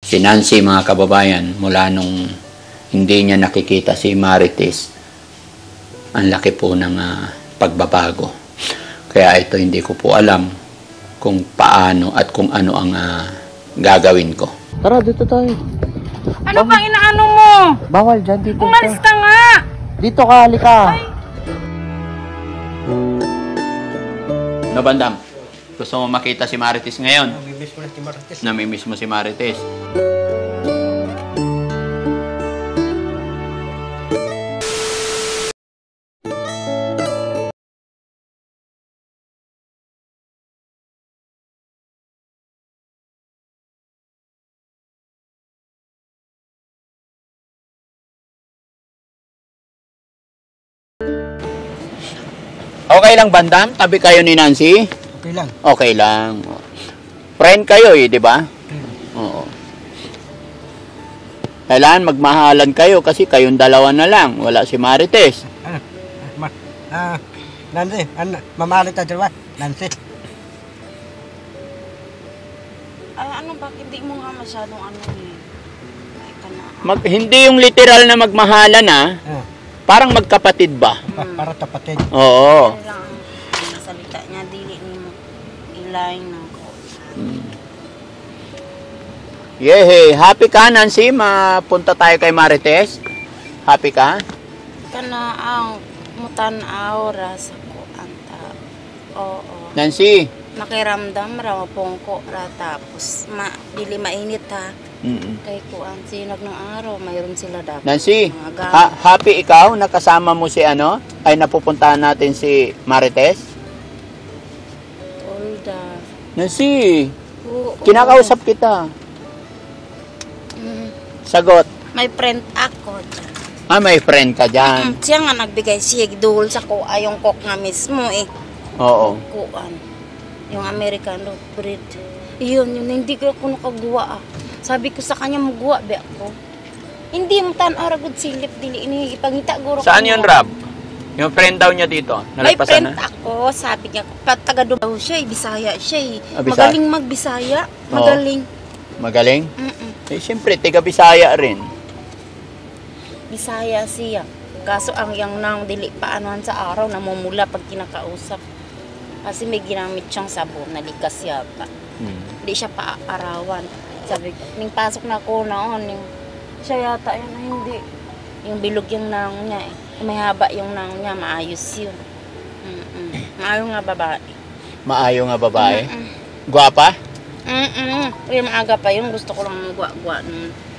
Si Nancy, mga kababayan, mula nung hindi niya nakikita si Marites, ang laki po ng pagbabago. Kaya ito hindi ko po alam kung paano at kung ano ang gagawin ko. Tara, dito tayo. Ano bang inaano mo? Bawal dyan, dito. Umalis ka nga! Dito ka, halika. No, Bandam? Gusto mo makita si Marites ngayon? Namimiss mo na si Marites. Namimiss mo si Marites. Okay lang, Bandam? Tabi kayo ni Nancy? Okay lang. Okay lang. Friend kayo di ba? Oo. Kailangan magmahalan kayo kasi kayong dalawa na lang. Wala si Marites. Nancy, mamahalit na dalawa. Nancy. Ano ba? Hindi mo nga masyadong ano eh. Ay ka na. Hindi yung literal na magmahalan parang magkapatid ba? Para tapatin. Oo. Ano lang ang salita niya. Dili mo ilayin ng ko. Yehey. Happy ka, Nancy? Mapunta tayo kay Marites? Happy ka? Kana ang mutanaw ra sa ko anta. Oo. Nancy? Makiramdam ra pongko ra tapos dili mainit ha. Kay kuan sinag ng araw mayroon sila dapat. Nancy, happy ikaw nakasama mo si ay napupuntahan natin si Marites? Olda. Nancy, Oo. kinakausap kita. Sagot. May friend ako. May friend ka dyan. Siya nga nagbigay siya duhol sa ko ayong kok nga mismo eh. Oo. Kuan. Yung American breed. Yun, hindi ko nakagawa Sabi ko sa kanya, magawa ba ako? Hindi mo tan-ara good silip, dili ini ipangita guro. Saan yun, Rab? Yung friend daw niya dito? May friend na? ako, sabi niya, taga daw siya, Bisaya siya. Bisaya? Magaling magbisaya, magaling. Magaling? Eh, siyempre, tiga Bisaya rin. Bisaya siya. Kaso ang yang nang dili paanohan sa araw, namumula pag kinakausap. Kasi may ginamit siyang sabon, nalikas yata. Hindi siya paarawan. Sabi, ning pasok na ako noon, siya yata yun na hindi. Yung bilog yung nang niya May haba yung nang niya, maayos yun. Maayo nga babae. Maayo nga babae? Gwapa? Yung maaga pa yun, gusto ko lang magwa-gwa.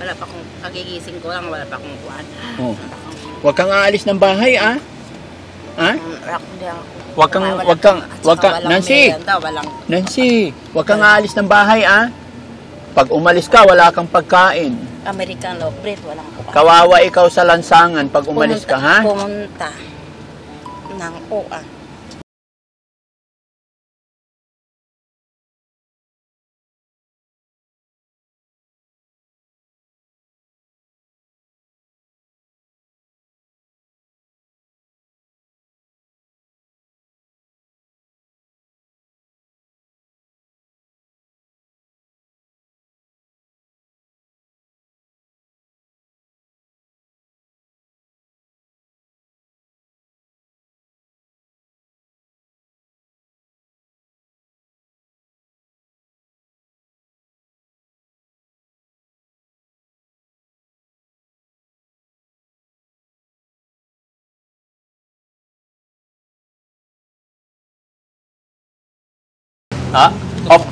Wala pa akong kagigising ko lang, wala pa akong guwan. Huwag kang aalis ng bahay, Ha? Huwag kang, Nancy! Nancy, huwag kang aalis ng bahay, Pag umalis ka, wala kang pagkain. American love breed, walang kuha. Kawawa ikaw sa lansangan pag umalis ka, ha? Pumunta ng kuha.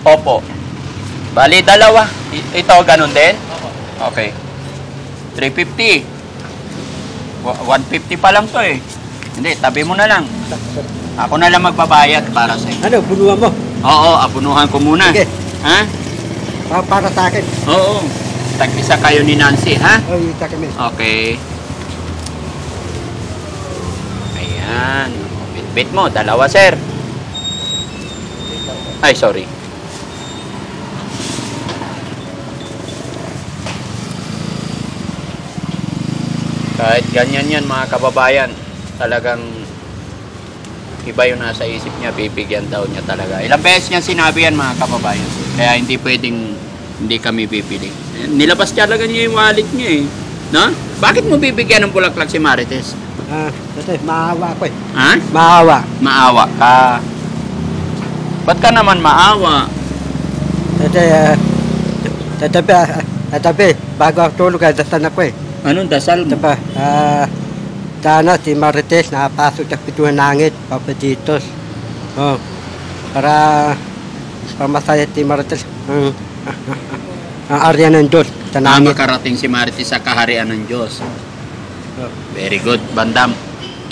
Opo. Bali, dalawa. Ito, ganun din? Okay. 350. 150 pa lang to eh. Hindi, tabi mo na lang. Ako na lang magbabayad para sa iyo. Ano, bunuhan mo? Oo, abunuhan ko muna. Sige. Ha? Para sa akin. Oo. Tag-isa kayo ni Nancy, ha? Oo, isa kami. Okay. Ayan. Bit mo, dalawa, sir. Ay, sorry. Kahit ganyan yan, mga kababayan, talagang iba yung nasa isip niya, bibigyan daw niya talaga. Ilang beses niya sinabi yan, mga kababayan. Kaya hindi pwedeng Hindi kami bibili. Nilabas talaga niya yung wallet niya eh. No? Bakit mo bibigyan ng bulaklak si Marites? Kasi maawa ko eh. Ha? Maawa. Maawa ka. Ba't ka naman maawa? Kasi, tatabi, bago ako tulog, dasal ako eh. Anong dasal mo? Diba, sana si Marites nakapasok sa pituhan langit, papaditos. Oh, para masaya si Marites ang arya ng Diyos sa Na langit. makarating si Marites sa kaharian ng Diyos. Oh. Very good, Bandam.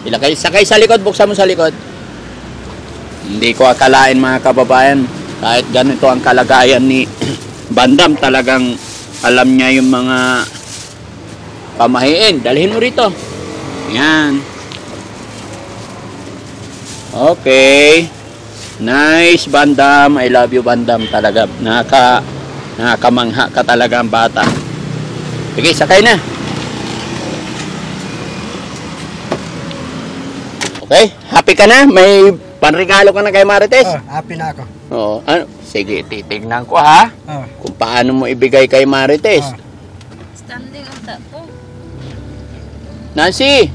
Sakay sa likod, buksan mo sa likod. Hindi ko akalain mga kababayan, kahit ganito ang kalagayan ni Bandam, talagang alam niya yung mga pamahiin. Dalhin mo rito. Yan. Okay. Nice, Bandam. I love you, Bandam. Talaga, nakakamangha ka talaga ang bata. Sige, sakay na. Okay, happy ka na? May panregalo ka na kay Marites? Happy na ako. Oo. Ano? Sige, titignan ko ha. Kung paano mo ibigay kay Marites. Standing ang tapo. Nancy!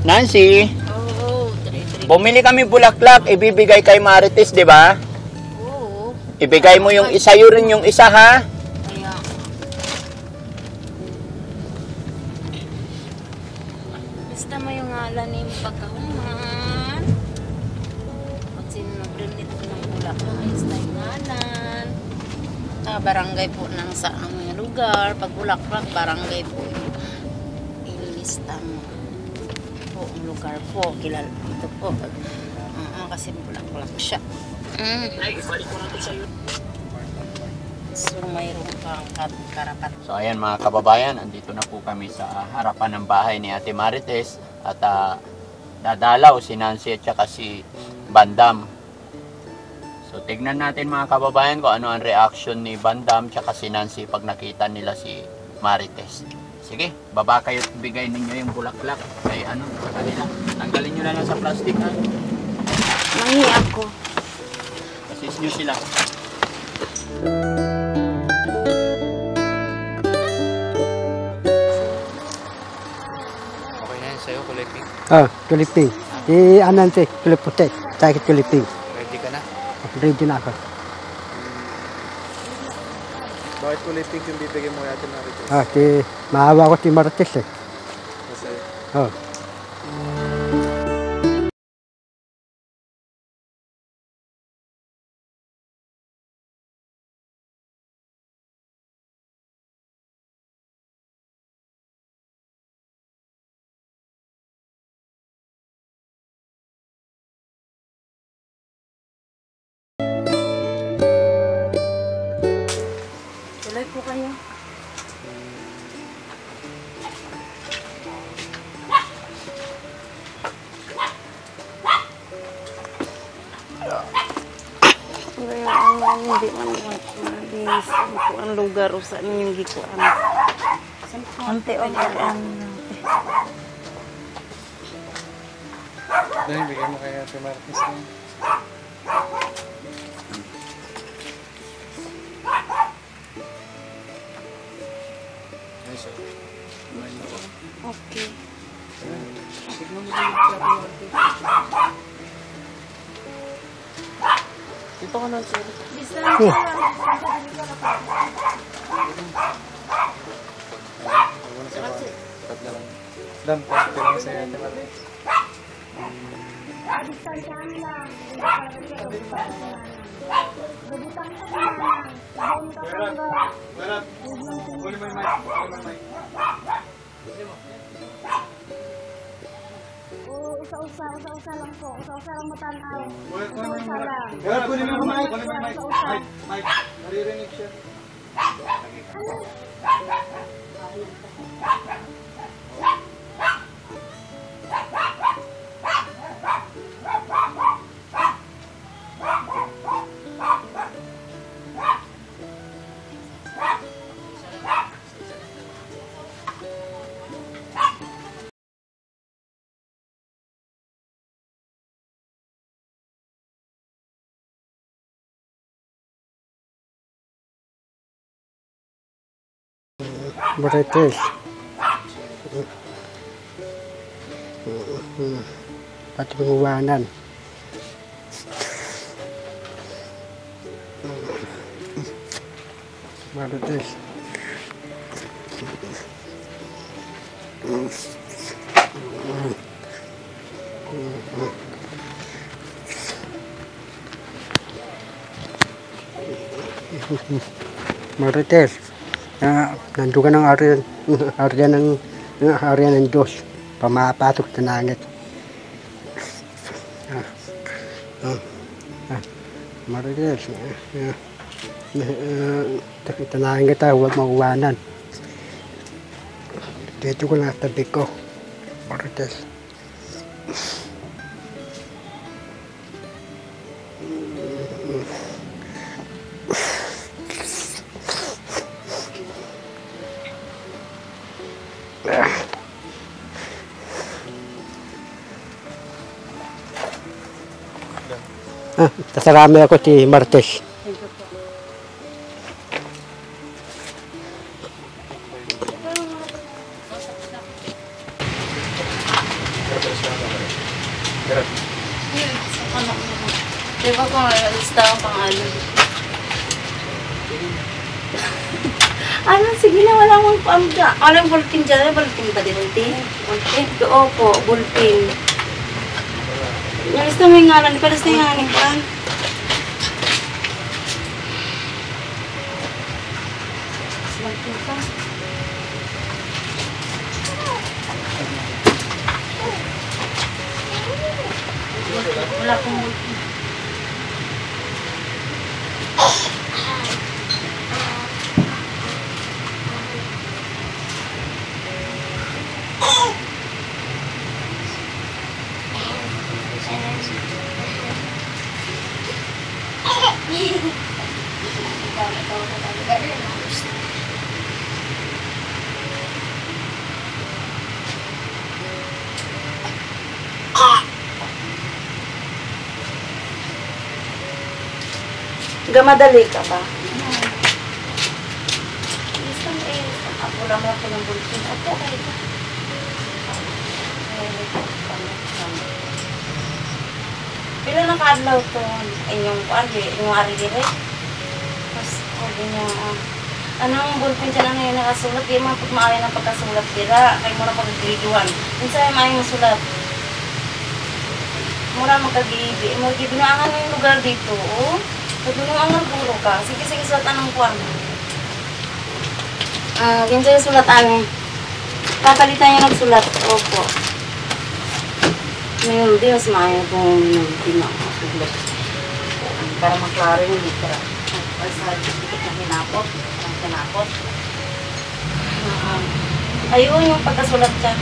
Nancy! Oo. Bumili kami bulaklak, ibibigay kay Marites, di ba? Oo. Ibigay mo yung isa, yun rin yung isa ha. Kaya. Basta mo yung ngalan ni pagkahuman. Pag sino nag-donate ko ng bulaklak, ayos na yung ngalan. Barangay po ng saang lugar. Pag bulaklak, barangay po yung ililista mo. Po, ang lugar po. Kilala ito po. Kasi bulaklak siya. Ibalik ko natin sa'yo. So, mayroon kang karapat. So ayan mga kababayan, andito na po kami sa harapan ng bahay ni Ate Marites at dadalaw si Nancy at saka si Bandam. So tignan natin mga kababayan kung ano ang reaction ni Bandam at saka si Nancy pag nakita nila si Marites. Sige, baba kayo at bigay ninyo yung bulaklak kay sa kanila. Tanggalin nyo na lang sa plastic ha. Mangi ako. Assist nyo sila. Okay na yan sa'yo, kulay pink. Tuliping. Si Anante, tulip puti. Sakit tuliping. Ready ka na? Ready na ako. Bakit kulay pink yung bibigyan mo natin na rin? Si maawa ko si Marites eh. Kasi Tuloy po kayo. Hindi man ang lugar o saan yung gikuan. Ante o gikuan. dahil bigyan mo kaya Ate Marites na. Okay. Dito ka na, sir. Huwag mo na sa bahay. Cut na lang. Dan, pagkita lang sa'yo Ate Marites. Berat. Kunin mo yung mic. Usa-usa lang po. Usa-usa lang matanaw. Kunin mo yung mic. Mic. Naririnig siya. Marites. Patunguanan. Marites. Marites. Nandugan ng area ng Diyos. Pamapasok sa langit. Marites. Tanangin kita, huwag mauwanan. Dito ko lang tabi ko. Marites. Tasarami ako si Martes. Diba kung lista ang pangalan? Ano, sige na, wala mong paamda. Alam, bulletin dyan. Bulletin ba din? Bulletin? Opo, bulletin. Lista mo yung ngalan. Di pa lista yung ngalan pa. Wala akong bulletin. Gamadali ka ba? Isang ako lang ako ng bulletin. Okay. Pila na ka-adlaw to inyong ari dire. Tapos sabi niya, anong bulletin dyan na yun nakasulat? Di mga pagmaali ng pagkasulat dira. Kaya mo na pag-graduan. Minsan may maayong masulat. Mura magkagibi. Binaangan na yung lugar dito. Pag ang naguro ka, sige sulat anong kuwan. Ganyan yung sulatan. Papalitan yung nagsulat. Opo. Ngayon, di mas maayo kung pinakasulat. Para maklaro yung litra. Sa dikit na hinapot. Ang hinapot. Ayun yung pagkasulat dyan.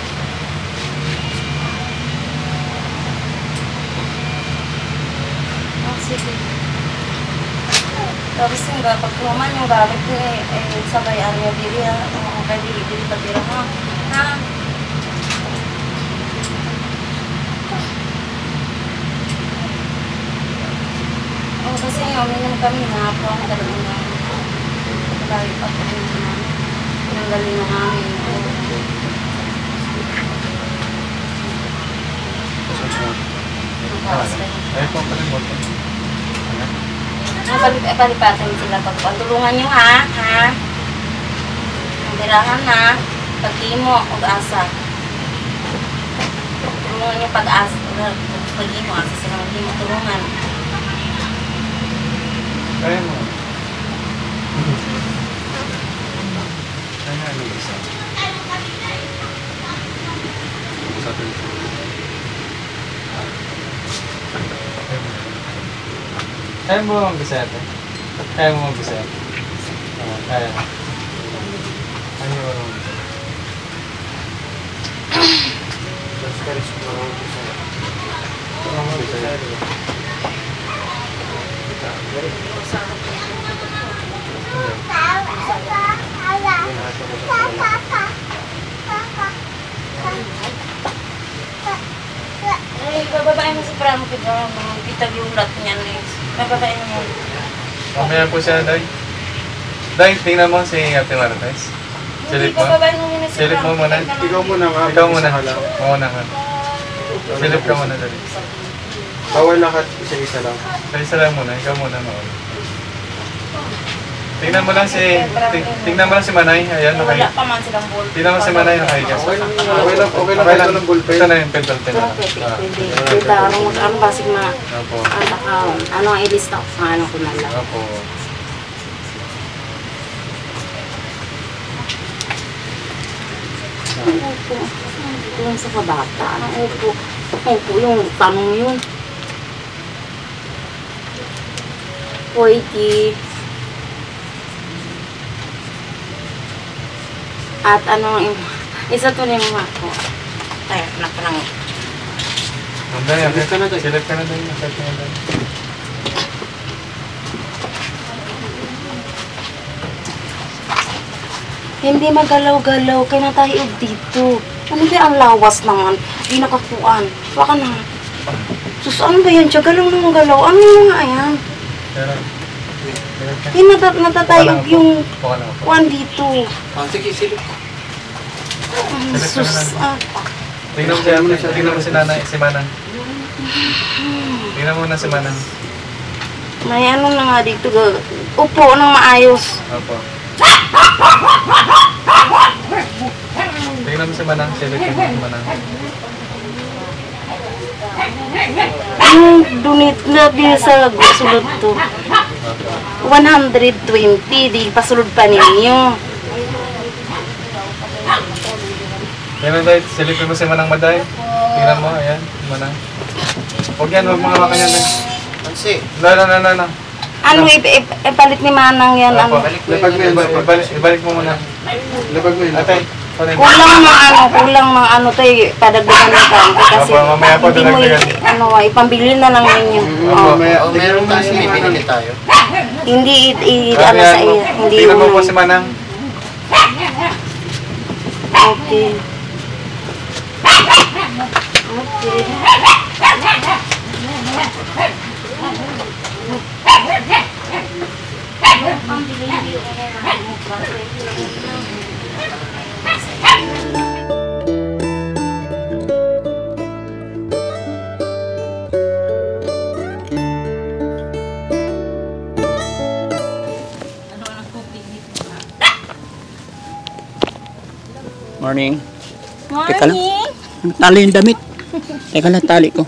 Sige. Tapos yung pagkuman yung gamit ko sabay niya dili kaya dili patira mo. Ha? Kasi yung kami na po ang talagang dahil pa po yung galing na namin. Ay, po pala mo. Palipatan sila pagpantulungan nyo ha? Ang dirangan na pag-imo o asa. Tulungan nyo pag-asa. Pag-imo asa sila mag-imo tulungan. Kaya mo. Kaya ano isa? Sa tuloy. Kaya mo mag-bisaya ito? Kaya mo mag-bisaya? Kaya. Ano yung ano mag-bisaya? Mas karis mo ang mag-bisaya. Ano ang mag-bisaya? Ay, bababain mo sa pramo ko ba? Mga bitag yung ulat niyan. Bababain mo. Mamaya po siya, Day. Day, tingnan mo si Ate Marites. Silip mo? Silip mo muna. Ikaw muna nga. Ikaw muna. Mauna ka. Silip ka muna dali. Bawal lahat, isa-isa lang. Isa lang muna. Ikaw muna mauna. Tingnan mo lang si Manay. Ayan, Wala pa man silang ball. tingnan mo si Manay nakahiga. Okay lang ito ng ballpen. Ito na yung pentel pen. Pwede. Ano basig na, Opo. ano ang ilista ko sa ano ko na lang. Opo. Upo. Yung sa kabata. Anong upo? Upo yung tanong yun. Poiki. At ano, isa to na yung mga ko. Ay, anak ko lang. Silip ka na doon. Silip ka na doon. Hindi magalaw-galaw, kaya na tayo dito. Ano ba ang lawas naman? Di nakakuan. Baka na. Sus, ano ba yan? Siya galaw ng galaw. Ano yung mga ayan? Hindi natatayog yung kuan dito. Sige, silip. Sus, Tingnan mo si Nanay, si Manang. Tingnan mo na si Manang. may ano na nga dito. Upo ng maayos. Opo. Tingnan mo si Manang, silip mo si Manang. Yung donate na din sa sulod to. 120, di pasulod pa ninyo. Tingnan tayo, silipin mo si Manang Maday. Tingnan mo, ayan, Manang. Huwag yan, huwag mga makanyan na. Pansi. No. Ano, ipalit ni Manang yan. Ano? Ibalik mo muna. Labag mo yun. Ate, panin. Kulang mga ano to, padagdagan ng kanto kasi Opo, mamaya po hindi mo dadagdagan. ano, ipambili na lang ninyo. Meron tayo, may pinili tayo. Hindi ano sa iyo, hindi Tingnan mo po uno. si Manang. Okay. Okay. Morning. Teka lang. Tali yung damit. Teka lang, tali ko.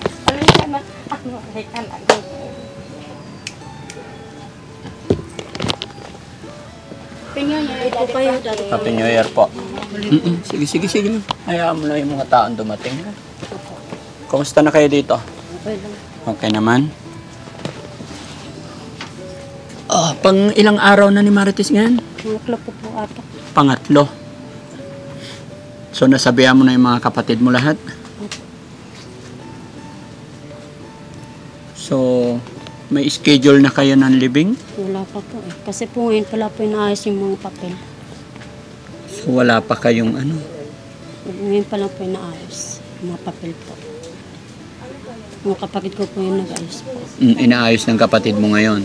Happy New Year po. Sige lang. Hayaan mo na yung mga taon dumating. Kumusta na kayo dito? Okay naman. Pang ilang araw na ni Marites ngayon? Pangatlo po ata. Pangatlo. So nasabihan mo na yung mga kapatid mo lahat? So, may schedule na kayo ng living? Wala pa po eh. Kasi po ngayon pala po inaayos yung mga papel. So, wala pa kayong ano? Ngayon pala po inaayos yung mga papel po. Mga kapatid ko po yung nag-ayos po. Inaayos ng kapatid mo ngayon.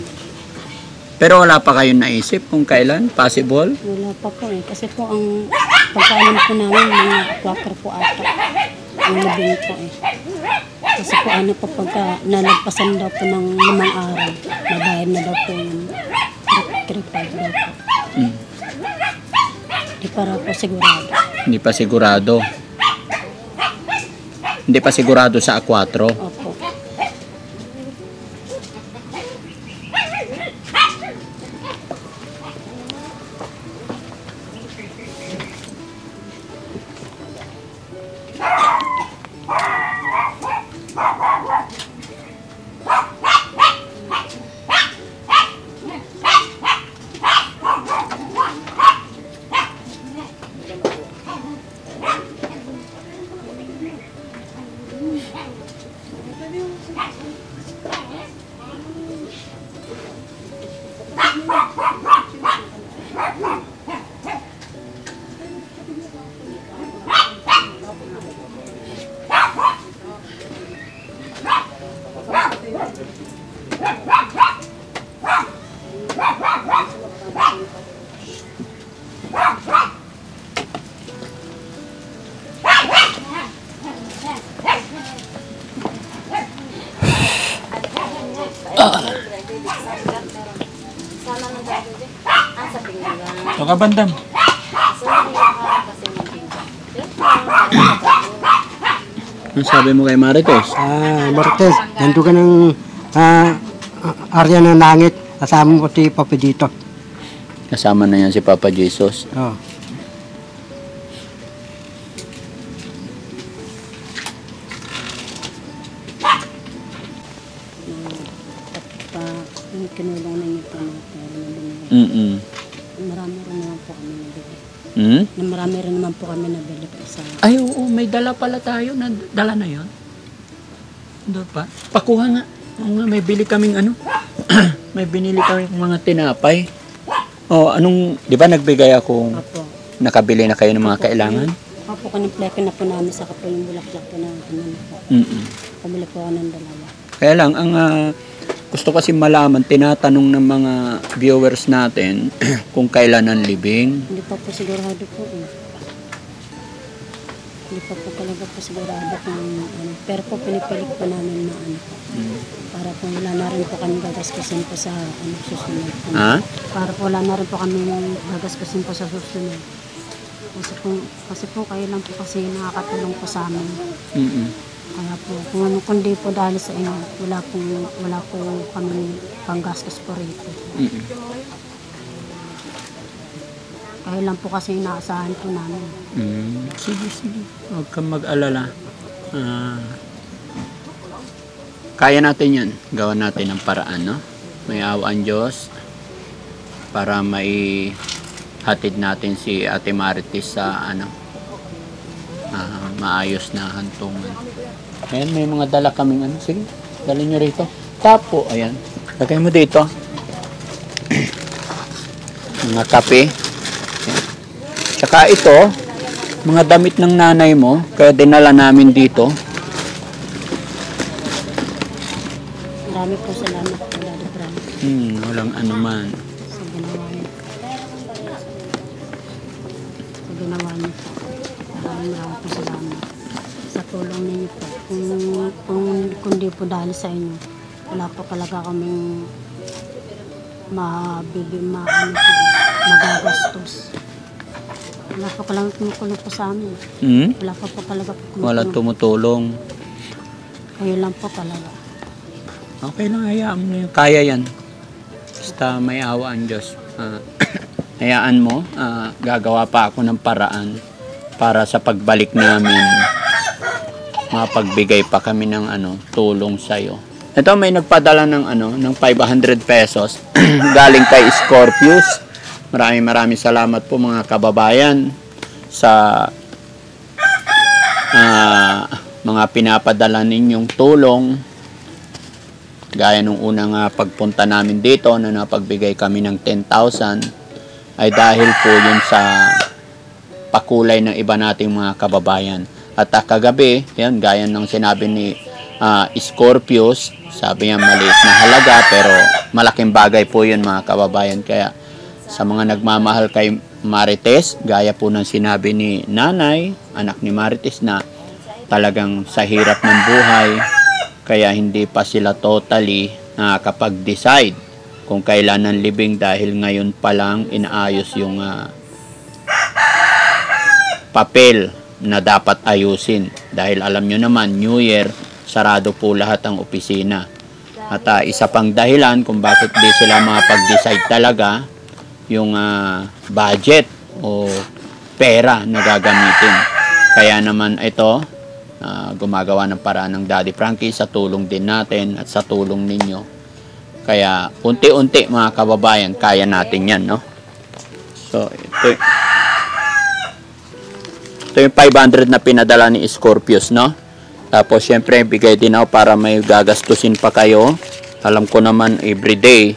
Pero wala pa kayong naisip kung kailan? Possible? Wala pa po eh. Kasi po ang pagkaalam po namin mga 4 po ata. Ang labing po eh. Kasi po ano po pagka nalagpasan daw po ng 5 araw, mabayad na daw po yung required daw po. Di para po sigurado. Hindi pa sigurado. Hindi pa sigurado sa A4. Opo. Ito ka, bandam. Ano sabi mo kay Marites? Marites, nandun ka ng area ng langit. Kasama mo si Papa dito. Kasama na yan si Papa Jesus. Oh. Yung kinulong na niyo po ng pera na binigay. Marami rin naman po kami nabili. Marami rin naman po kami nabili po sa... Ay, oo, may dala pala tayo. Dala na yun? Doon pa? Pakuha nga. Oo nga, may bili kaming ano. May binili kaming mga tinapay. Oh, anong, di ba nagbigay ako, Opo. nakabili na kayo ng mga kailangan? Opo, kanang pleke na po namin sa po yung bulaklak po na ano po. Pabili po ako ng dalawa. Kaya lang, ang gusto kasi malaman, tinatanong ng mga viewers natin kung kailan ang libing. Hindi pa po sigurado po eh. Hindi pa po talaga po sigurado kung ano. Pero po pinipilit po namin na ano po. Para po wala na rin po kami gagastusin po sa ano, susunod. Ha? Para po wala na rin po kami gagastusin po sa susunod. Kasi po kayo lang po kasi nakakatulong po sa amin. Kaya po, kung di po dahil sa inyo, wala po kami panggastos po rito. Kaya lang po kasi inaasahan po namin. Sige. Huwag kang mag-alala. Kaya natin yan. Gawa natin ang paraan, no? May awa ang Diyos para hatid natin si Ate Marites sa maayos na hantungan. Ayan, may mga dala kaming ano. Sige, dali nyo rito. Tapo, ayan. Lagay mo dito. Mga kape. Ayan. Tsaka ito, mga damit ng nanay mo, kaya dinala namin dito. Marami po salamat po, Daddy Frank. Walang anuman. Sa ginawa niyo. Sa ginawa niyo po. Maraming po salamat. Sa tulong ninyo po. Kung di po dahil sa inyo, wala po talaga kaming magagastos. Wala po talaga tumukulong po sa amin. Wala po talaga po Wala tumutulong. Kayo lang po talaga. Okay lang, hayaan mo na yun. Kaya yan. Basta may awa ang Diyos. Hayaan mo, gagawa pa ako ng paraan para sa pagbalik namin mapagbigay pa kami ng tulong sa'yo. Ito, may nagpadala ng 500 pesos galing kay Scorpius. Maraming salamat po mga kababayan sa mga pinapadala ninyong tulong. Gaya nung unang pagpunta namin dito na napagbigay kami ng 10,000 ay dahil po yun sa pakulay ng iba nating mga kababayan. At kagabi, yan, gaya ng sinabi ni Scorpius, sabi niya maliit na halaga pero malaking bagay po yun mga kababayan. Kaya sa mga nagmamahal kay Marites, gaya po ng sinabi ni Nanay, anak ni Marites, na talagang sa hirap ng buhay, kaya hindi pa sila totally nakakapag-decide kung kailan ang libing dahil ngayon pa lang inaayos yung papel na dapat ayusin. Dahil alam nyo naman, New Year, sarado po lahat ang opisina. At isa pang dahilan kung bakit di sila makapag-decide talaga yung budget o pera na gagamitin. Kaya naman ito, gumagawa ng paraan ng Daddy Frankie sa tulong din natin at sa tulong ninyo. Kaya unti-unti mga kababayan, kaya natin yan, no? So, ito yung 500 na pinadala ni Scorpius, no? Tapos, syempre, bigay din ako para may gagastusin pa kayo. Alam ko naman, everyday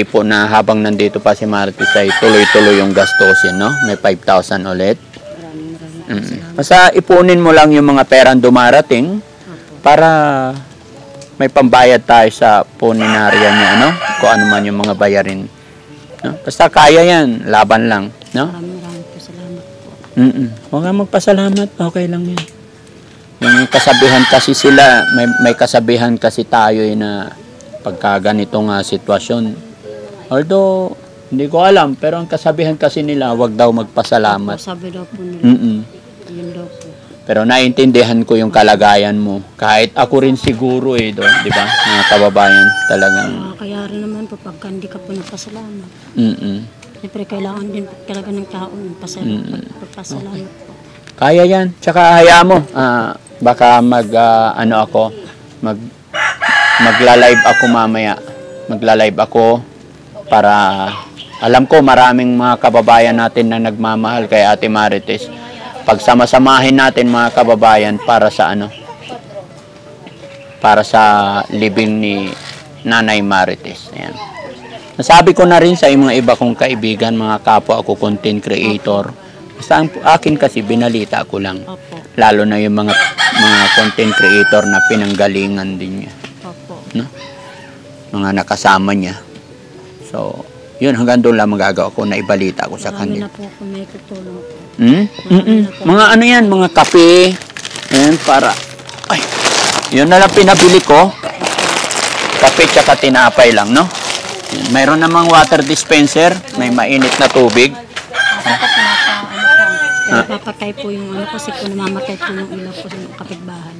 po na habang nandito pa si Marites ay tuloy-tuloy yung gastusin, no? May 5,000 ulit. Basta ipunin mo lang yung mga perang dumarating para may pambayad tayo sa puninarya niya, no? Kung ano man yung mga bayarin. No? Basta kaya yan, laban lang, no? Maraming po salamat po. Huwag nga magpasalamat, okay lang yan. Yung kasabihan kasi sila, may kasabihan kasi tayo na pagka ganitong sitwasyon. Although, Hindi ko alam, pero ang kasabihan kasi nila, wag daw magpasalamat. Sabi daw po nila. Mm-mm. Yun daw po. Pero naiintindihan ko yung kalagayan mo. Kahit ako rin siguro doon, di ba? Mga kababayan, talagang. Kaya rin naman po pagka hindi ka po nagpasalamat. Mm-mm. Siyempre kailangan din po talaga ng tao ng pagpasalamat po. Kaya yan. Tsaka hayaan mo, baka magla-live ako mamaya. Magla-live ako para alam ko maraming mga kababayan natin na nagmamahal kay Ate Marites. Pagsama-samahin natin mga kababayan para sa para sa libing ni Nanay Marites. Ayan. Nasabi ko na rin sa mga iba kong kaibigan, mga kapwa ako content creator. Basta ang akin kasi binalita ko lang. Opo. Lalo na yung mga content creator na pinanggalingan din niya. Opo. No? Mga nakasama niya. So, yun hanggang doon lang magagawa ko na ibalita ko sa Marami kanila. na po kung may tutulong po. Mga ano yan, mga kape. Ayan, para. Ay, yun na lang pinabili ko. Kape tsaka tinapay lang, no? Yan. Mayroon namang water dispenser. May mainit na tubig. Napapatay po yung kasi po namamatay po yung ilaw po sa kapitbahay.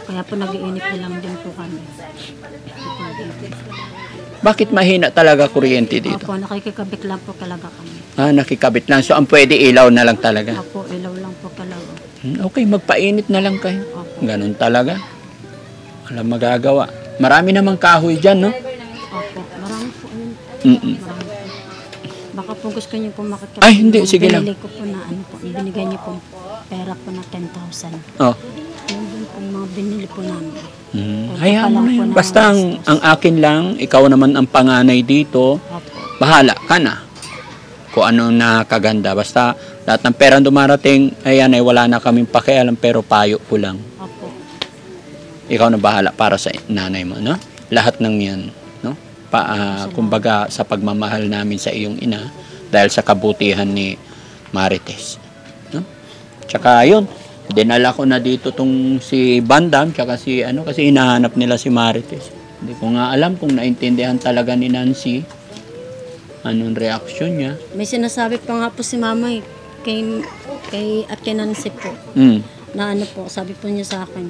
Kaya po nag-iinip na lang din po kami. Bakit mahina talaga kuryente dito? Opo, nakikikabit lang po talaga kami. Nakikabit lang. So, ang pwede ilaw na lang talaga. Opo, ilaw lang po talaga. Okay, magpainit na lang kayo. Opo. Ganun talaga. Walang magagawa. Marami namang kahoy dyan, no? Opo, marami po. Mm-mm. Marami po. Baka po gusto niyo po makikita. Ay, hindi. Sige lang. Binili ko po na po. Binigay niyo po pera po na 10,000. Oh. Yun din po mga binili po namin. Hayaan mo na yun. Basta ang akin lang, ikaw naman ang panganay dito, Opo. bahala ka na. Kung ano na kaganda. Basta lahat ng perang dumarating, ayan ay wala na kaming pakialam pero payo ko lang. Opo. Ikaw na bahala para sa nanay mo, no? Lahat ng yan, no? Kumbaga sa pagmamahal namin sa iyong ina dahil sa kabutihan ni Marites. No? Tsaka yun, dinala ko na dito tong si Bandam tsaka si kasi hinahanap nila si Marites. Hindi ko nga alam kung naintindihan talaga ni Nancy anong reaksyon niya. May sinasabi pa nga po si Mama kay Ate Nancy po. Na po, sabi po niya sa akin,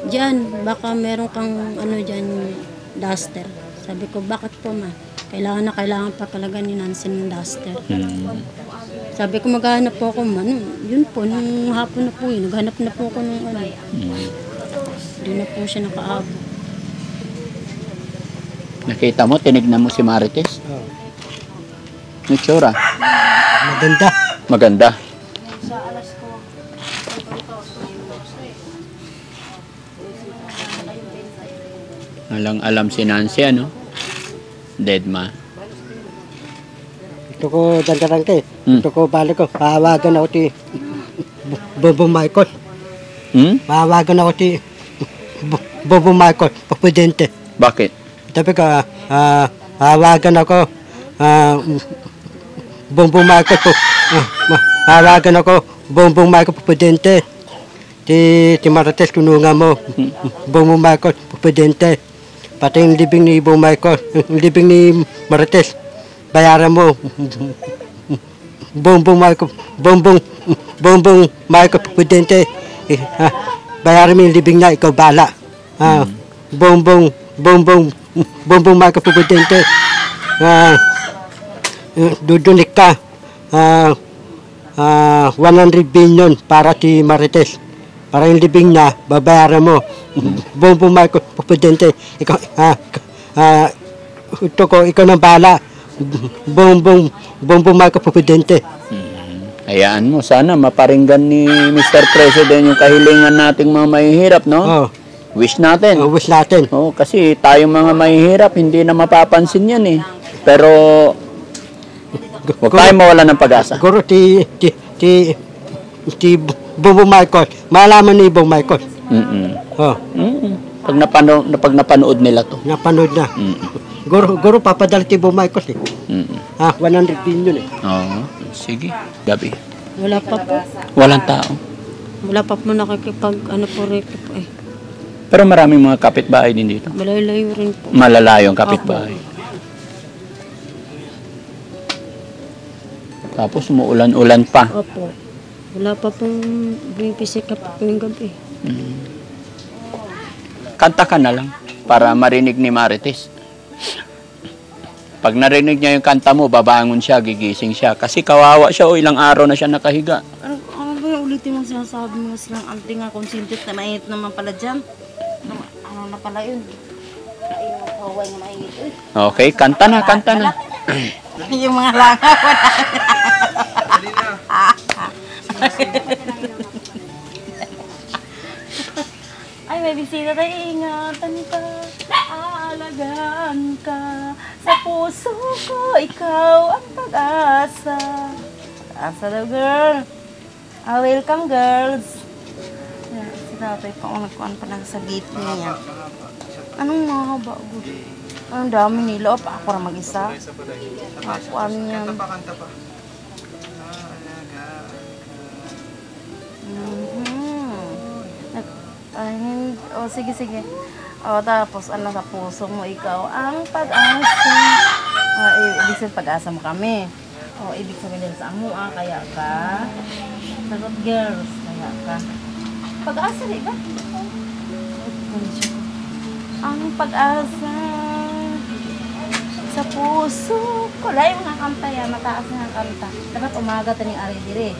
diyan, baka meron kang diyan duster. Sabi ko, bakit po ma? Kailangan pa talaga ni Nancy ng duster. Sabi ko, maghahanap po ako man. Yun po, nung hapon na po yun, naghanap na po ako ng Doon na po siya nakaabot. Nakita mo, tinignan mo si Marites? Oo. Ano tsura? Maganda. Maganda. Alang-alam si Nancy, Dead ma. Ito ko dandarang kay. Ito ko balik ko. Pahawagan ako ti Bobo Michael. Pahawagan ako ti Bobo Michael, Presidente. Bakit? Sabi ko, pahawagan ako Bobo Michael po. Pahawagan ako Bobo Michael, Presidente. Ti Marites tunungan mo. Bobo Michael, Presidente. Pati yung libing ni Bobo Michael, yung libing ni Marites. Bayaran mo. Bongbong Michael, Presidente. Bayaran mo yung libing niya, ikaw bala. Bongbong Michael, Presidente. Dudunik ka. 100 billion para si Marites. Para yung libing niya, babayaran mo. Bongbong Michael, Presidente. Ikaw nang bala. Bongbong Michael, Presidente. Hayaan mo, sana maparinggan ni Mr. President yung kahilingan nating mga mahihirap, no? Oh. Wish natin. Wish natin. Oo, kasi tayong mga mahihirap, hindi na mapapansin yan Pero, huwag tayo mawala ng pag-asa. Siguro ti Bongbong Michael, malaman ni Bongbong Michael. Oh. Pag napanood nila to. Napanood na. Guro papadala ti Bongbong Michael 100 billion Oo. Sige. Gabi. Wala pa po. Walang tao. Wala pa po nakikipag po rito po Pero maraming mga kapitbahay din dito. Malayo-layo rin po. Malalayong kapitbahay. Tapos umuulan-ulan pa. Opo. Wala pa pong bumipisik na po ngayong gabi. Kanta ka na lang para marinig ni Marites. Pag narinig niya yung kanta mo, babangon siya, gigising siya. Kasi kawawa siya, ilang araw na siya nakahiga. Ano ba yung ulitin mong sinasabi mo silang auntie nga consented na mainit naman pala dyan? Ano na pala yun? Ayun ang kaway na mainit. Uy, Okay, kanta na. yung mga langaw. Ay, may bisita tayo. Ingatan ka, aalagaan ka. Sa puso ko, ikaw ang pag-asa. Asa daw, girl. Welcome, girls. Yan, si tatay pa nagkuhan pa lang sa gate niya. Anong mahaba, good? Ang dami nila. O, pa ako na mag-isa. Ako, ano yan? Kanta pa. Sige. Tapos ano sa puso mo, ikaw ang pag-asa. Ibig sabihin pag-asa mo kami. Ibig sabihin din sa amo, kaya ka. Sagot, girls, kaya ka. Pag-asa, di ba? Ang pag-asa sa puso ko. Dahil mga kanta yan, mataas na ang kanta. Dapat umaga taning ari dire.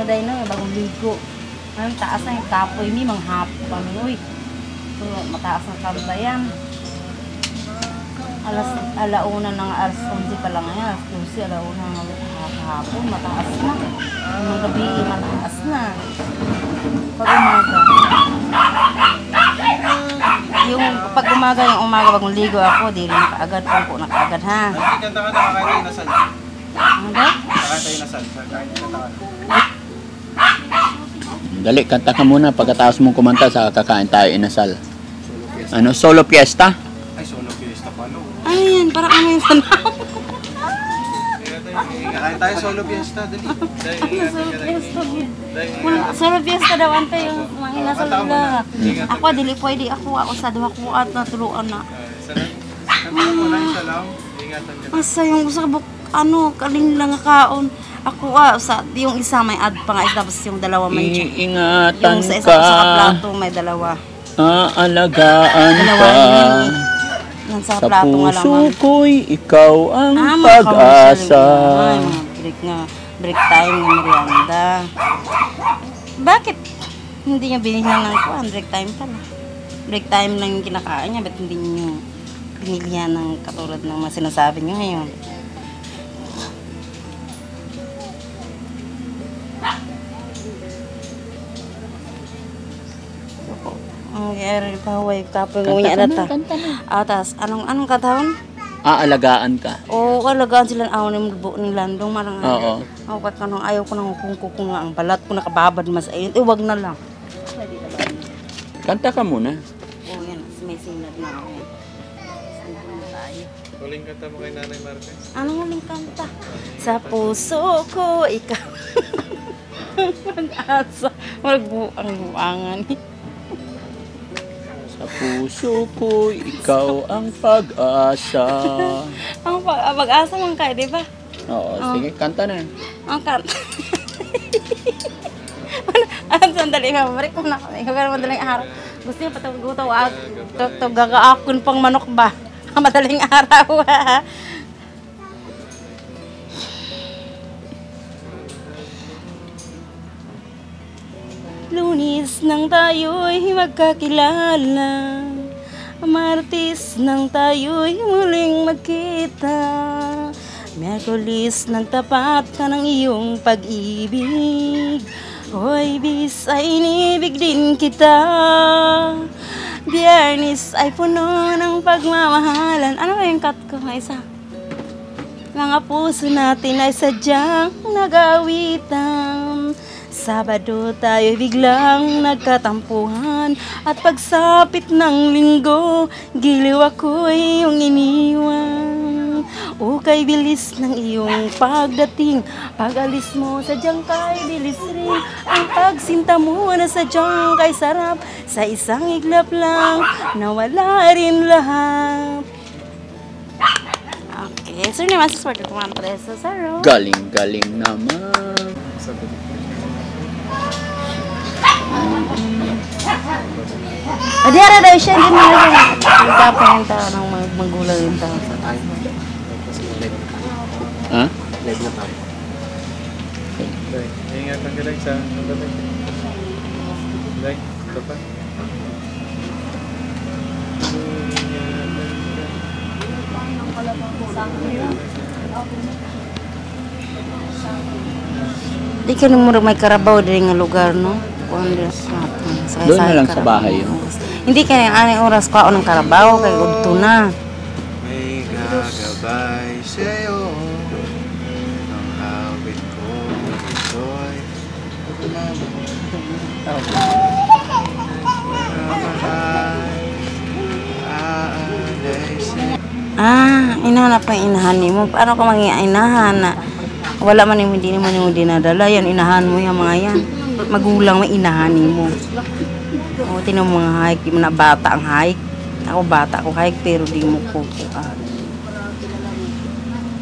Day no, bagong ligo. Ang taas na yung kapoy ni, manghap kami, uy. So, mataas ang kanta yan. Alauna ng alas 11 pa lang ngayon, alas 12, alauna ng hapon, mataas na. Yung gabi, mataas na. Pag umaga. Pag umaga, bagong ligo ako, di rin kaagad, pangko na kaagad, ha? Kanta ka na, kahit tayo nasal. Ano ba? Kahit tayo nasal. Kahit kanta ka na. Dali, kanta ka muna. Pagkatapos mong kumanta, sa kakain tayo inasal. Ano, solo fiesta? Ay, solo fiesta pa, no? Ano yan? Parang ano yung sanaw? Kahit tayo solo fiesta, dali. Solo fiesta daw ante yung mga inasal nila. Ako, dili pwede ako sa duha ko at natuluan na. Kanta mo na yung salam. Ingatan ka. Asa yung sa kaling lang kaon. Ako sa yung isa may add pa nga tapos yung dalawa may Iingatan yung sa ka. sa plato may dalawa. Aalagaan Dalawa ka. Yan sa Sa plato nga lang. puso ko'y ikaw ang Mga pag-asa. Ay, mga break time ng merienda. Bakit hindi niya binigyan ng break time pala? Break time lang yung kinakain niya, ba't hindi niyo binilihan ng katulad ng mga sinasabi niyo ngayon? Ang eri paway kapoy ngunya data. Atas anong katawon? Aalagaan ka. Oo, alagaan sila ng buo ng landong marang. Oo. Ako kat kanang ayaw ko nang kung nga ang balat ko nakababad mas ayun. Wag na lang. Kanta ka muna. Oo, yan. May sinad na ako. Tayo. Huling kanta mo kay Nanay Martes. Anong huling kanta? Sa puso ko, ikaw. Mag-asa. Magbuang-buangan. Sa puso ko, ikaw ang pag-asa. Ang pag-asa man kayo, di ba? Oo, sige, kanta na. Ang kanta. Ang sandali, mabalik ko na kami. Kaya madaling araw. Gusto niya patagutaw. Gagaakon pang manok ba? Madaling araw. Lunes nang tayo'y magkakilala, Martes nang tayo'y muling magkita, Miyerkules nang tapat ka ng iyong pag-ibig, Hoy bis ay inibig din kita, Biyernes ay puno ng pagmamahalan. Ano ba yung cut ko? Isa. Mga puso natin ay sadyang nag-awitan, Sabado tayo biglang nagkatampuhan, at pagsapit ng linggo, giliw ako'y iyong iniwan. Kay bilis ng iyong pagdating, pag-alis mo sadyang kay bilis rin, ang pagsinta mo na sadyang kay sarap, sa isang iglap lang, nawala rin lahat. Okay. Answer naman sa sport ko mga preso, sir. Galing-galing naman. Adira daw siya, hindi mo na nagkapang yung tao ng magulang yung tao. Ha? Live na tayo. Ingatan ka lang sa nandalay. Like, ito pa. Di ka naman may karabaw din nga lugar, no? Doon na lang sa bahay yun. Hindi ka yung anong oras ko ako ng karabaw, kay udto na. May gagabay sa'yo. Ang hawit ko ito'y Inahanap pa yung inahan mo. Paano ka inahan na wala man yung hindi naman yung dinadala. Yan, inahan mo yung mga yan. Magulang may inahan mo. O, tinan mo mga hike. Di mo na bata ang hike. Ako bata ako hike, pero di mo kukuhan.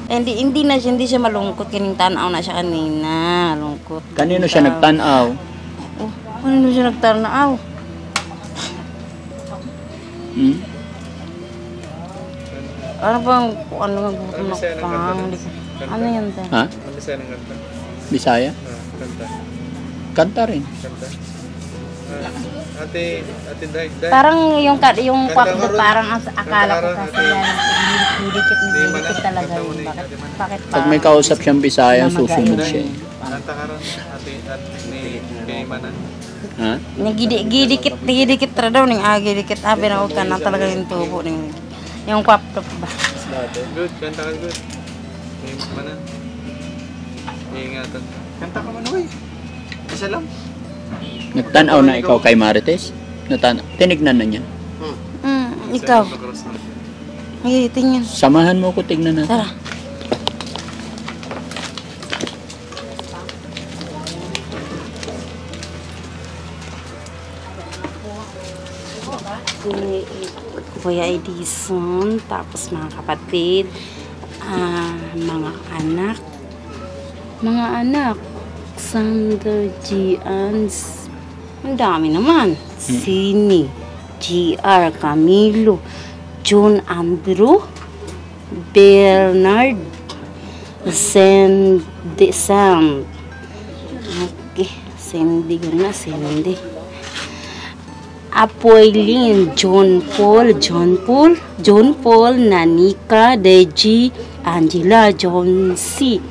Hindi siya malungkot. Kaning tanaw na siya kanina. Malungkot. Kanino siya nagtanaw? Oh, kanino siya nagtanaw? Hmm? Ano bang, ano nga gutom na pang? Ano yan tayo? Ha? Ang Bisaya ng kanta. Bisaya? Kanta. Kanta rin. Kanta. Ate Day. Parang yung Kanta kwapdo, mo rin. parang akala ko Kanta kasi rin, yan. Didikit talaga Kanta mo yun. ni Bakit Ate Pag may kausap siyang Bisaya, Na susunod magayon. siya. Kanta ka rin. Ate ni kay Manan. Ha? Gidikit ra daw ning gidikit abi na og kana talaga yung tubo ning yung kwapdo ba. Good, kanta ka good. Kay Manan. Ingatan. Kanta ka man oy. Isa lang. Nagtanaw na ikaw kay Marites? Tinignan na niya. Ikaw. Ay, tingin. Samahan mo ko, tignan natin. Tara. Kuya Edison, tapos mga kapatid, mga anak, Sander, Gians, ang dami naman. Sini, GR, Camilo, John Andrew, Bernard, Sandy, Sam. Okay, Sandy ko na, Sandy. Apoylin, John Paul, Nanika, Deji, Angela, John C.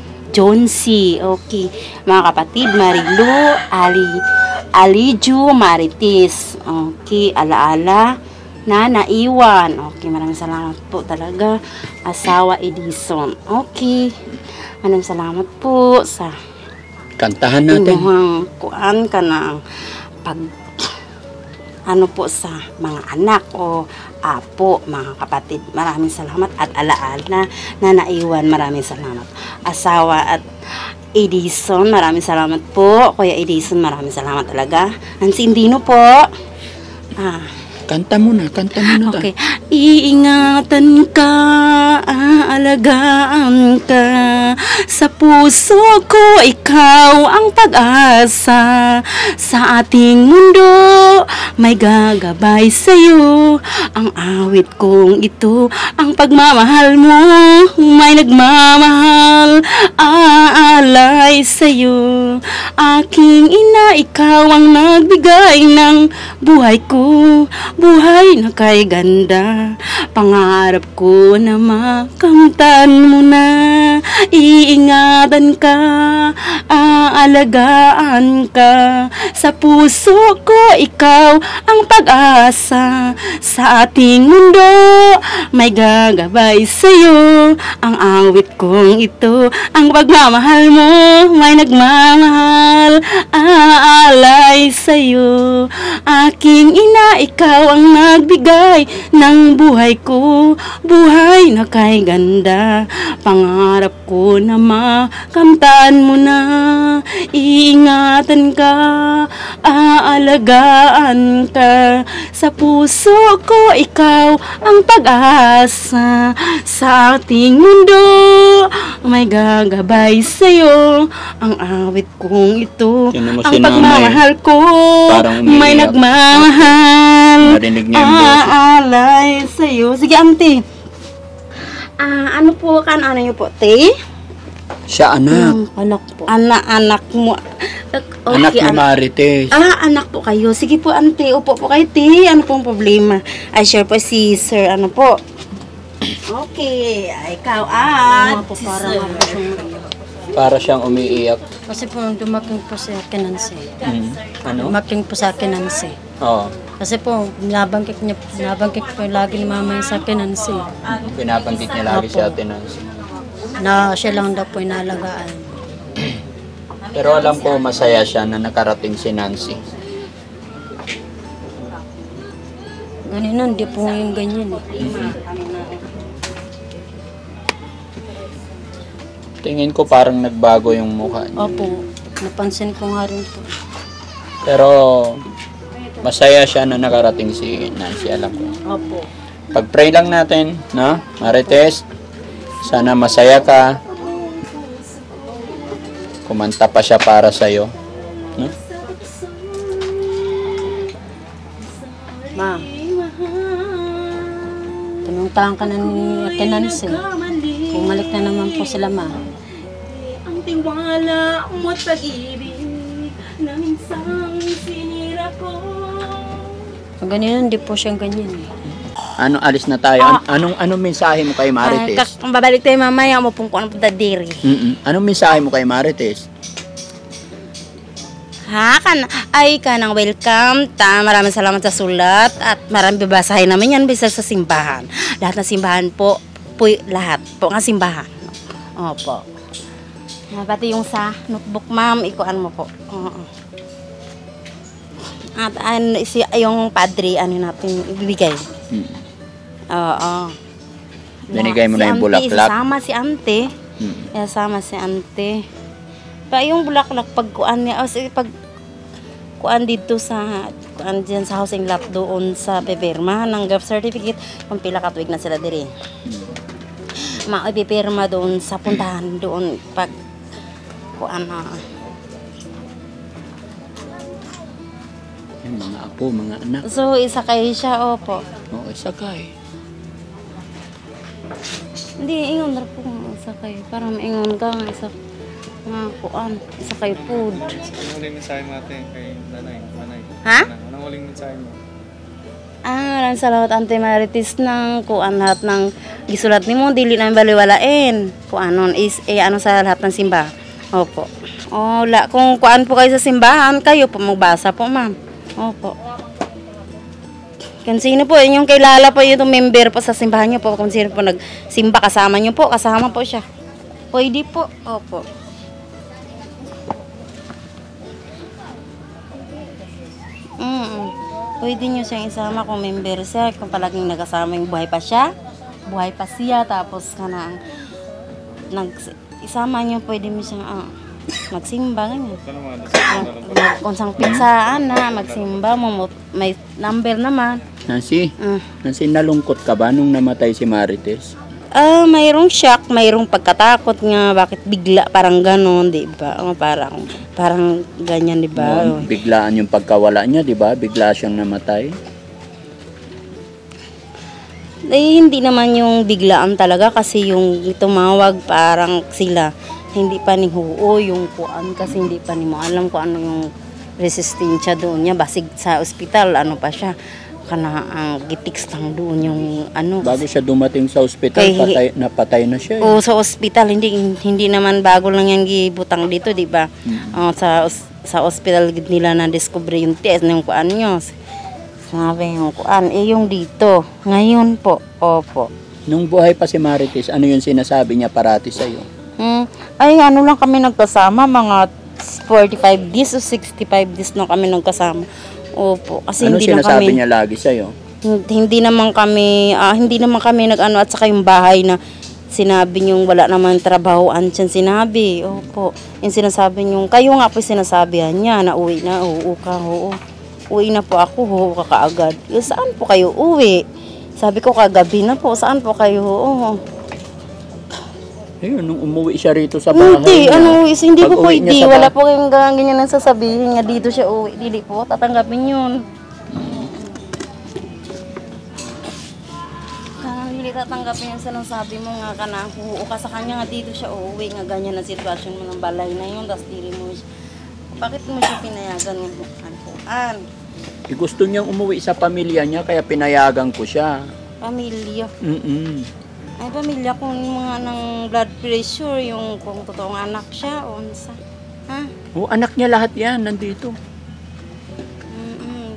Okay. Mga kapatid, Marilu, Aliju, Marites. Okay, Alaala, na naiwan. Okay, maraming salamat po talaga. Asawa Edison. Okay. Maraming salamat po sa Kantahan natin. inyong kuan ka ng pag ano po sa mga anak o apo, mga kapatid. Maraming salamat at alaala na naiwan. Maraming salamat. Asawa at Edison, maraming salamat po. Kuya Edison, maraming salamat talaga. Ansindino po. Kanta mo na. Okay. Iingatan ka, aalagaan ka. Sa puso ko, ikaw ang pag-asa. Sa ating mundo, may gagabay sa'yo. Ang awit kong ito, ang pagmamahal mo, may nagmamahal, aalay sa'yo. Aking ina, ikaw ang nagbigay ng buhay ko. Buhay na kay ganda, pangarap ko na makamtan mo na. Iingatan ka, aalagaan ka. Sa puso ko, ikaw ang pag-asa. Sa ating mundo, may gagabay sa'yo. Ang awit kong ito, ang pagmamahal mo, may nagmamahal, aalay sa'yo. Aking ina, ikaw ang nagbigay ng buhay ko, buhay na kay ganda. Pangarap ko na makamtaan mo na. Iingatan ka, aalagaan ka. Sa puso ko, ikaw ang pag-asa. Sa ating mundo, may gagabay sa'yo. Ang awit kong ito, Tingnan mo ang si nanay. pagmamahal ko. Parang umiiyak. May nagmahal. Narinig niya yung boses. Aalay sa'yo. Sige, auntie. Ano po ano niyo po, te? Siya anak. Anak po. Anak mo. Anak ni Marites. Anak po kayo. Sige po, ante. Upo po kayo, te. Ano pong problema? Ay, sure po si sir. Ano po? Okay. Ikaw at Po, si parang sir. ako siyang Para siyang umiiyak. Kasi po nung dumating po sa akin Nancy. Ano? Dumating po sa akin Nancy. Oo. Kasi po, nabangkit po lagi ni mama sa akin Nancy. Pinabanggit niya lagi si Ate Nancy. Na siya lang daw po inalagaan. Pero alam ko masaya siya na nakarating si Nancy. Ganun, hindi po ngayon ganyan eh. Tingin ko parang nagbago yung mukha niya. Opo, napansin ko nga rin po. Pero masaya siya na nakarating si Nancy, alam ko. Opo. Pag-pray lang natin, no? Marites, sana masaya ka. Kumanta pa siya para sa'yo. No? Ma, tinungtahan ka na ni Ate Nancy. Bumalik na naman po sila, ma. Ang tiwala mo't pag-ibig na minsang sinira ko. Pag ganyan, hindi po siyang ganyan eh. Ano, alis na tayo. Anong mensahe mo kay Marites? Kung babalik tayo mamaya, mo pong kung ano po dadiri. Anong mensahe mo kay Marites? Kanang welcome. Maraming salamat sa sulat at maraming babasahin namin yan bisa sa simbahan. Lahat ng simbahan po, lahat po ng simbahan. Opo. Pati yung sa notebook, ma'am, ikuan mo po. Oo. At yung padre, natin ibibigay. Oo. Binigay mo na yung si auntie, bulaklak. Isama si ante. Pa yung bulaklak pag kuan niya, pag kuan dito sa kuan diyan sa housing lot doon sa pipirma ng birth certificate, kung pila ka tuig na sila diri. Maipipirma doon sa puntahan doon pag kuan Yan, mga apo, mga anak. So isakay siya, opo. Oo, isakay. Hindi, ingon na po isakay. Parang ingon ka, kuan, isakay food. Anong huling mensahe mo natin kay nanay? Ha? Anong huling mensahe mo? Maraming salamat Ante Marites ng kuan lahat ng gisulat nimo dili na baliwalain. Kuanon is sa lahat ng simbahan. Opo. Kung kuan po kayo sa simbahan, kayo po magbasa po, ma'am. Opo. Kung sino po, yung kilala po yung member po sa simbahan niyo po, kung sino po nagsimba kasama niyo po, kasama po siya. Pwede po. Opo. Pwede nyo siyang isama kung member siya, kung palaging nagkasama yung buhay pa siya, tapos isama nyo, pwede mo siyang magsimba, ganyan. Kung sang pinsaan magsimba mo, may number naman. Nancy, Nancy, nalungkot ka ba nung namatay si Marites? Mayroong shock, mayroong pagkatakot nga, bakit bigla, parang ganon, di ba? Parang ganyan, di ba? Biglaan yung pagkawala niya, di ba? Bigla siyang namatay. Hindi naman yung biglaan talaga kasi yung tumawag parang sila, hindi pa ni huo yung kuan kasi hindi pa ni mo alam kung ano yung resistensya doon niya, basig sa ospital, pa siya. Ang gitiks lang doon yung Bago siya dumating sa ospital, napatay na siya. Sa ospital, hindi naman bago lang yung gibutang dito, di ba? Sa ospital nila na-discover yung test ng kuan nyo. Sabi yung kuan, yung dito. Ngayon po, opo. Nung buhay pa si Marites, ano yung sinasabi niya parati sa'yo? Lang kami nagkasama, mga 45 days o 65 days na kami nagkasama. Opo, kasi Ano hindi na sinasabi kami. niya lagi sa'yo? hindi naman kami nag-ano, at saka yung bahay na sinabi niyong wala naman trabahoan siya, sinabi. Opo. Yung sinasabi niyong, kayo nga po sinasabihan niya na uwi na, oo ka, oo. Uwi na po ako, oo ka kaagad. Saan po kayo uwi? Sabi ko kagabi na po, saan po kayo, oo. Ayun, nung umuwi siya rito sa bahay Hindi po pag-uwi pwede. niya sa Wala po kayong ganyan ang sasabihin nga dito siya uwi. Dili po, tatanggapin yun. Hindi tatanggapin yung sinasabi mo nga ka na huo ka sa kanya nga dito siya uuwi nga ganyan ang sitwasyon mo ng balay na yun, tapos dili mo siya. Bakit mo siya pinayagan ng hanpuan? Gusto niyang umuwi sa pamilya niya kaya pinayagan ko siya. Pamilya. Ay, pamilya kung mga ng blood pressure, yung kung totoong anak siya o unsa. Ha? Oo, anak niya lahat yan, nandito.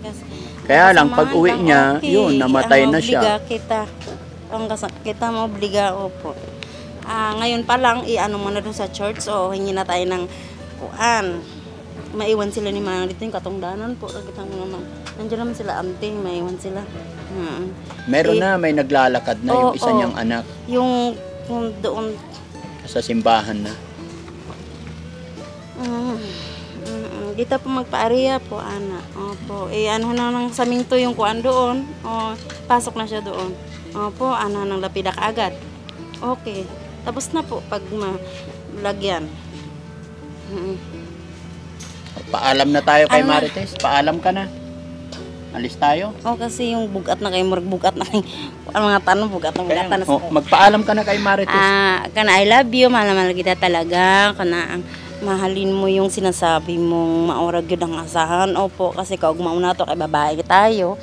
Kasi, Kaya lang, pag uwi niya, yun, namatay na siya. Kita mo obliga, opo. Ngayon pa lang, i-ano mo na doon sa church, o hingi na tayo ng kuan. Maiwan sila ni Manang dito, yung katungdanan po. Nandiyan naman sila, ante, maiwan sila. Meron na, may naglalakad na yung isa niyang anak. Yung doon. Sa simbahan na. Dito po magpa-area po, ana. Opo. Ano na nang saminto yung kuan doon. Pasok na siya doon. Opo, ano nang lapida kaagad. Okay. Tapos na po pag malagyan. Paalam na tayo kay Marites. Paalam ka na. Alis tayo. Kasi yung bugat na kayo, bugat na kayo. Ang mga tanong, bugat na sa magpaalam ka na kay Marites. Kana I love you, mahal kita talaga. Kana mahalin mo yung sinasabi mong maurag yun ang asahan. Opo, kasi kaugmaw na to, kay babae tayo.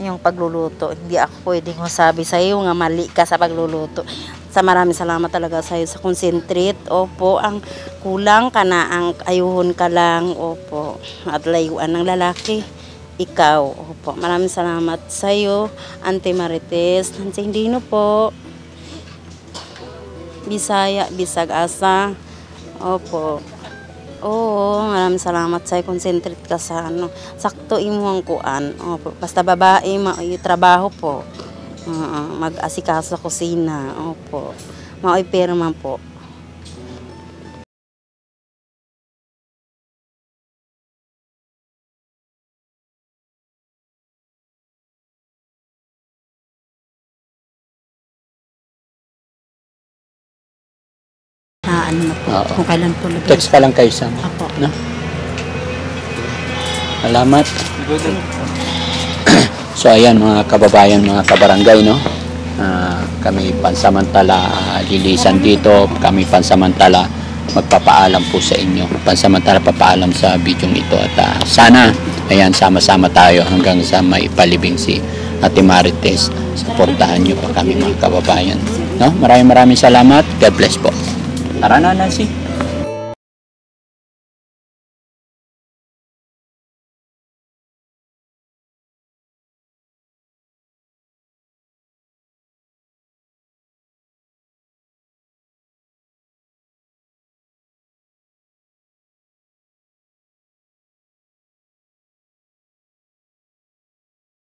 Yung pagluluto, hindi ako pwedeng masabi sa iyo nga mali ka sa pagluluto. Maraming salamat talaga sa iyo sa concentrate. Opo, ang kulang ka na, ang ayuhon ka lang. Opo, at layuan ng lalaki. Ikaw, opo. Maraming salamat sa iyo, Ante Marites. Nancy Hindino po. Bisaya, Bisag Asa. Opo. Oo, maraming salamat sa iyo. Concentrate ka sa sakto imuhang kuan. Opo. Basta babae, trabaho po. Mag-asikaso sa kusina. Opo. Maoy perman po. Ano na po, kung kailan po labas. Text ka lang kay Sam. Apo. No? Salamat. So ayan mga kababayan, mga kabarangay, no? Kami pansamantala lilisan dito. Kami pansamantala magpapaalam po sa inyo. Pansamantala papaalam sa video ito. At sana, ayan, sama-sama tayo hanggang sa maipalibing si Ate Marites. Suportahan nyo pa kami mga kababayan. No? Maraming salamat. God bless po. Tara na, Nancy.